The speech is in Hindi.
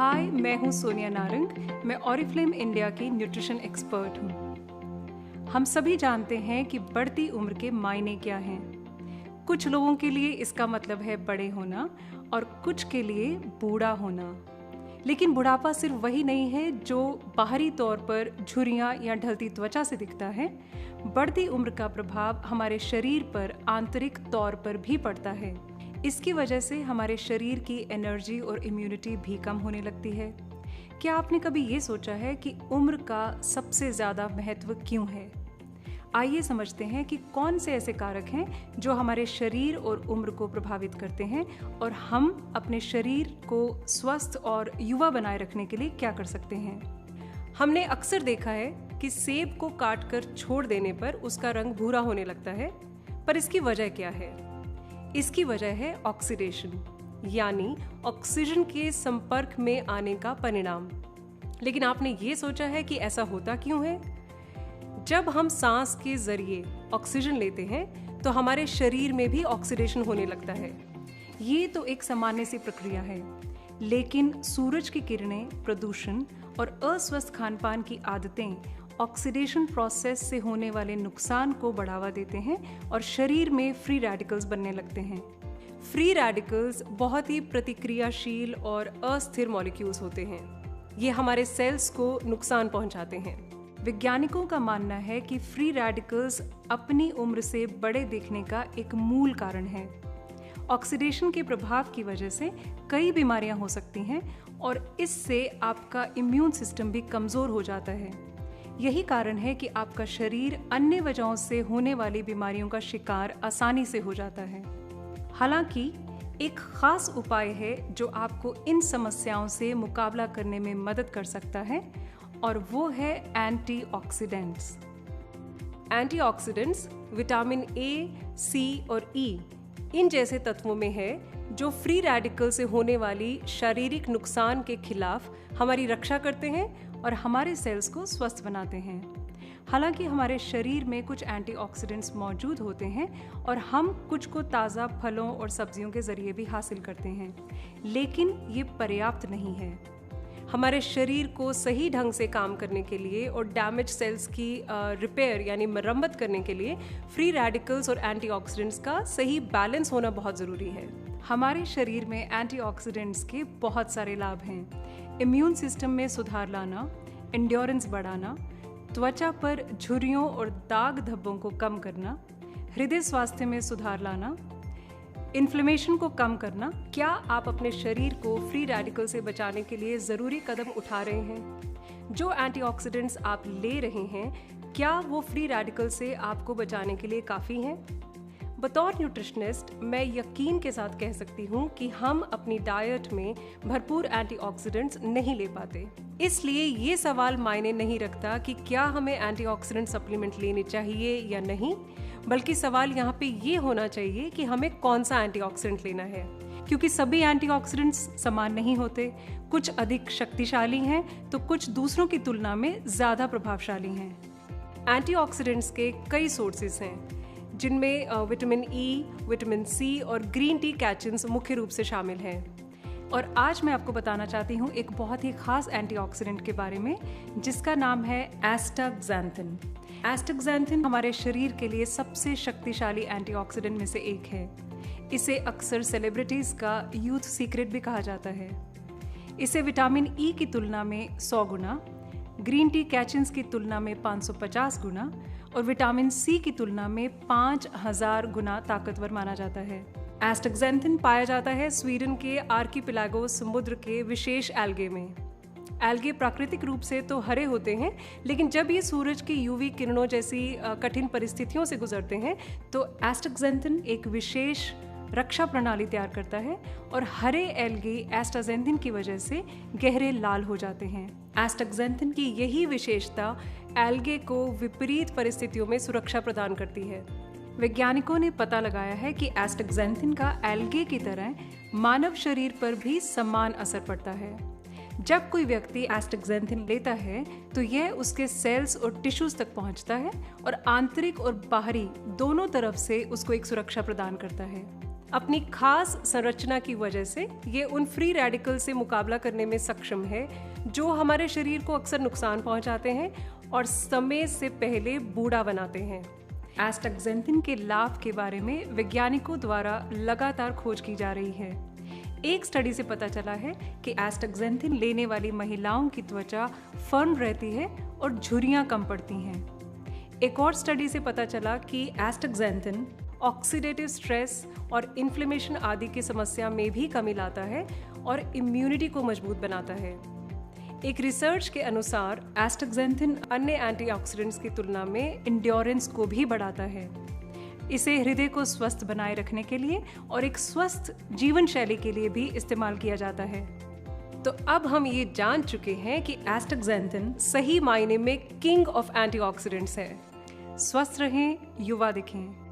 हाय, मैं हूँ सोनिया नारंग। मैं ऑरिफ्लेम इंडिया की न्यूट्रिशन एक्सपर्ट हूँ। हम सभी जानते हैं कि बढ़ती उम्र के मायने क्या हैं। कुछ लोगों के लिए इसका मतलब है बड़े होना और कुछ के लिए बूढ़ा होना। लेकिन बुढ़ापा सिर्फ वही नहीं है जो बाहरी तौर पर झुर्रियाँ या ढलती त्वचा से दिखता है। बढ़ती उम्र का प्रभाव हमारे शरीर पर आंतरिक तौर पर भी पड़ता है। इसकी वजह से हमारे शरीर की एनर्जी और इम्यूनिटी भी कम होने लगती है। क्या आपने कभी ये सोचा है कि उम्र का सबसे ज़्यादा महत्व क्यों है? आइए समझते हैं कि कौन से ऐसे कारक हैं जो हमारे शरीर और उम्र को प्रभावित करते हैं और हम अपने शरीर को स्वस्थ और युवा बनाए रखने के लिए क्या कर सकते हैं। हमने अक्सर देखा है कि सेब को काटकर छोड़ देने पर उसका रंग भूरा होने लगता है, पर इसकी वजह क्या है? इसकी वजह है ऑक्सीडेशन, यानी ऑक्सीजन के संपर्क में आने का परिणाम। लेकिन आपने ये सोचा है कि ऐसा होता क्यों है? जब हम सांस के जरिए ऑक्सीजन लेते हैं तो हमारे शरीर में भी ऑक्सीडेशन होने लगता है। ये तो एक सामान्य सी प्रक्रिया है, लेकिन सूरज की किरणें, प्रदूषण और अस्वस्थ खानपान की आदतें ऑक्सीडेशन प्रोसेस से होने वाले नुकसान को बढ़ावा देते हैं और शरीर में फ्री रेडिकल्स बनने लगते हैं। फ्री रेडिकल्स बहुत ही प्रतिक्रियाशील और अस्थिर मॉलिक्यूल्स होते हैं। ये हमारे सेल्स को नुकसान पहुंचाते हैं। वैज्ञानिकों का मानना है कि फ्री रेडिकल्स अपनी उम्र से बड़े दिखने का एक मूल कारण है। ऑक्सीडेशन के प्रभाव की वजह से कई बीमारियां हो सकती हैं और इससे आपका इम्यून सिस्टम भी कमज़ोर हो जाता है। यही कारण है कि आपका शरीर अन्य वजहों से होने वाली बीमारियों का शिकार आसानी से हो जाता है। हालांकि एक खास उपाय है जो आपको इन समस्याओं से मुकाबला करने में मदद कर सकता है, और वो है एंटीऑक्सीडेंट्स। एंटीऑक्सीडेंट्स विटामिन ए, सी और ई इन जैसे तत्वों में है जो फ्री रेडिकल से होने वाली शारीरिक नुकसान के खिलाफ हमारी रक्षा करते हैं और हमारे सेल्स को स्वस्थ बनाते हैं। हालांकि हमारे शरीर में कुछ एंटीऑक्सीडेंट्स मौजूद होते हैं और हम कुछ को ताज़ा फलों और सब्जियों के जरिए भी हासिल करते हैं, लेकिन ये पर्याप्त नहीं है। हमारे शरीर को सही ढंग से काम करने के लिए और डैमेज सेल्स की रिपेयर यानी मरम्मत करने के लिए फ्री रेडिकल्स और एंटीऑक्सीडेंट्स का सही बैलेंस होना बहुत ज़रूरी है। हमारे शरीर में एंटीऑक्सीडेंट्स के बहुत सारे लाभ हैं। इम्यून सिस्टम में सुधार लाना, एंड्योरेंस बढ़ाना, त्वचा पर झुर्रियों और दाग धब्बों को कम करना, हृदय स्वास्थ्य में सुधार लाना, इन्फ्लेमेशन को कम करना। क्या आप अपने शरीर को फ्री रेडिकल से बचाने के लिए ज़रूरी कदम उठा रहे हैं? जो एंटीऑक्सीडेंट्स आप ले रहे हैं, क्या वो फ्री रेडिकल से आपको बचाने के लिए काफ़ी हैं? बतौर न्यूट्रिशनिस्ट मैं यकीन के साथ कह सकती हूँ कि हम अपनी डाइट में भरपूर एंटीऑक्सीडेंट्स नहीं ले पाते। इसलिए ये सवाल मायने नहीं रखता कि क्या हमें एंटीऑक्सीडेंट सप्लीमेंट लेने चाहिए या नहीं, बल्कि सवाल यहाँ पे ये होना चाहिए कि हमें कौन सा एंटीऑक्सीडेंट लेना है। क्योंकि सभी एंटीऑक्सीडेंट्स समान नहीं होते। कुछ अधिक शक्तिशाली हैं तो कुछ दूसरों की तुलना में ज़्यादा प्रभावशाली हैं। एंटीऑक्सीडेंट्स के कई सोर्सेज हैं, जिनमें विटामिन ई, विटामिन सी और ग्रीन टी कैचिन्स मुख्य रूप से शामिल हैं। और आज मैं आपको बताना चाहती हूँ एक बहुत ही खास एंटीऑक्सीडेंट के बारे में, जिसका नाम है एस्टाक्सैंथिन। एस्टाक्सैंथिन हमारे शरीर के लिए सबसे शक्तिशाली एंटीऑक्सीडेंट में से एक है। इसे अक्सर सेलिब्रिटीज़ का यूथ सीक्रेट भी कहा जाता है। इसे विटामिन ई की तुलना में 100 गुना, ग्रीन टी कैचिन्स की तुलना में 550 गुना और विटामिन सी की तुलना में 5000 गुना ताकतवर माना जाता है। एस्टाक्सैंथिन पाया जाता है स्वीडन के आर्किपेलागोस समुद्र के विशेष एल्गे में। एल्गे प्राकृतिक रूप से तो हरे होते हैं, लेकिन जब ये सूरज की यूवी किरणों जैसी कठिन परिस्थितियों से गुजरते हैं तो एस्टाक्सैंथिन एक विशेष रक्षा प्रणाली तैयार करता है और हरे एल्गे एस्टाक्सैंथिन की वजह से गहरे लाल हो जाते हैं। एस्टाक्सैंथिन की यही विशेषता एल्गे को विपरीत परिस्थितियों में सुरक्षा प्रदान करती है। वैज्ञानिकों ने पता लगाया है कि एस्टाक्सैंथिन का एल्गे की तरह मानव शरीर पर भी समान असर पड़ता है। जब कोई व्यक्ति एस्टाक्सैंथिन लेता है तो यह उसके सेल्स और टिश्यूज तक पहुंचता है और आंतरिक और बाहरी दोनों तरफ से उसको एक सुरक्षा प्रदान करता है। अपनी खास संरचना की वजह से ये उन फ्री रेडिकल से मुकाबला करने में सक्षम है जो हमारे शरीर को अक्सर नुकसान पहुंचाते हैं और समय से पहले बूढ़ा बनाते हैं। एस्टाक्सेंथिन के लाभ के बारे में वैज्ञानिकों द्वारा लगातार खोज की जा रही है। एक स्टडी से पता चला है कि एस्टाक्सेंथिन लेने वाली महिलाओं की त्वचा फर्म रहती है और झुर्रियां कम पड़ती हैं। एक और स्टडी से पता चला कि एस्टाक्सेंथिन ऑक्सीडेटिव स्ट्रेस और इन्फ्लेमेशन आदि की समस्या में भी कमी लाता है और इम्यूनिटी को मजबूत बनाता है। एक रिसर्च के अनुसार एस्टाक्सेंथिन अन्य एंटीऑक्सीडेंट्स की तुलना में इंड्योरेंस को भी बढ़ाता है। इसे हृदय को स्वस्थ बनाए रखने के लिए और एक स्वस्थ जीवन शैली के लिए भी इस्तेमाल किया जाता है। तो अब हम ये जान चुके हैं कि एस्टाक्सेंथिन सही मायने में किंग ऑफ एंटीऑक्सीडेंट्स है। स्वस्थ रहें, युवा दिखें।